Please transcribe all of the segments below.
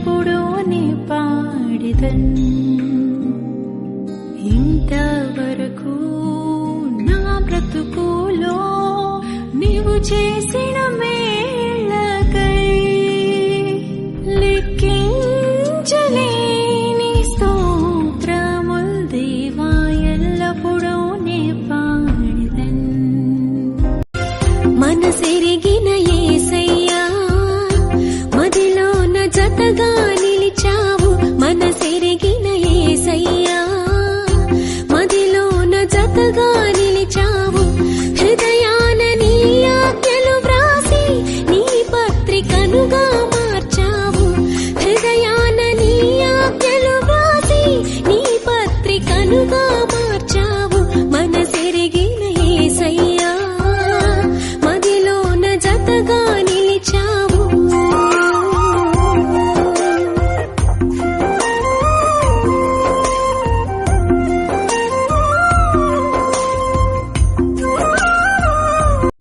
ఎల్లప్పుడూ నీ పాడిదన్. ఇంతవరకు నా బ్రతుకులో నీవు చేసిన మేళ్ళకై లెక్కించలేని స్తోత్రముల్ దేవా, ఎల్లప్పుడూ నీ పాడిదన్. మనసెరిగిన యేసయ్యా, మదిలోన జతగా నిలిచావు. మనసెరిగిన యేసయ్యా, మదిలోన జతగా నిలిచావు. హృదయాన నీ ఆజ్ఞలు వ్రాసి నీ పత్రికనుగా మార్చావు. హృదయాన నీ ఆజ్ఞలు వ్రాసి నీ పత్రికనుగా మార్చావు. మనసెరిగిన యేసయ్యా, మదిలోన జతగా నిలిచావు.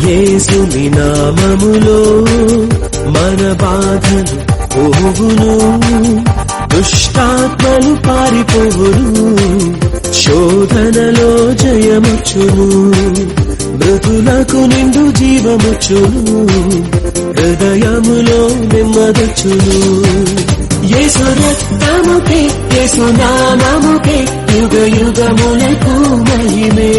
యేసుని నామములో మన బాధలు పోవును, దుష్టాత్మలు పారిపోవును, శోధనలో జయముచ్చును, మృతులకు నిండు జీవముచ్చును, హృదయములో నెమ్మదొచ్చును. యేసు రక్తముకే, యేసు నామముకే యుగ యుగములకు మహిమే.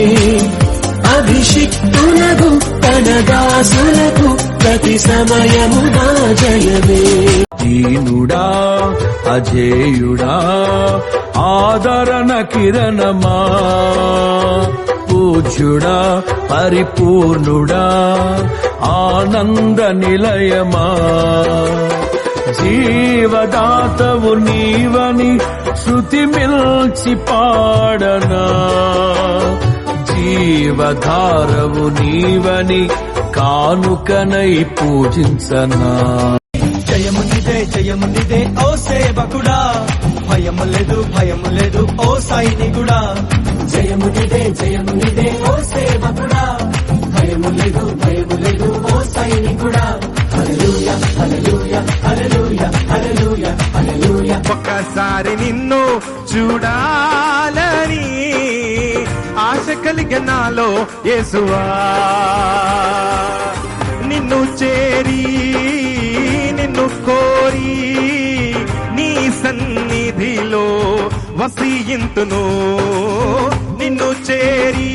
అభిషిక్తులకు తన దాసులకు ప్రతి సమయము నా జయమే. దీనుడా అజేయుడా ఆదరణ కిరణమా, పూజ్యుడా పరిపూర్ణుడా ఆనంద నిలయమా, జీవదాతవు నీవని శృతి మిల్చి పాడనా, జీవధారవు నీవని కానుకనై పూజించనా. జయము నిదే జయము నిదే ఓ సేవకుడా, భయము లేదు భయము లేదు ఓ సైనికుడా. జయము నిదే జయము నిదే ఓ సేవకుడా, భయము లేదు భయము లేదు ఓ సైనికుడా. హల్లెలూయా హల్లెలూయా హల్లెలూయా హల్లెలూయా హల్లెలూయా. ఒక్కసారి నిన్ను చూడాలని ఆశ కలిగే నాలో యేసువా, నిన్ను చేరి నిన్ను కోరి నీ సన్నిధిలో వసింతును. నిన్ను చేరి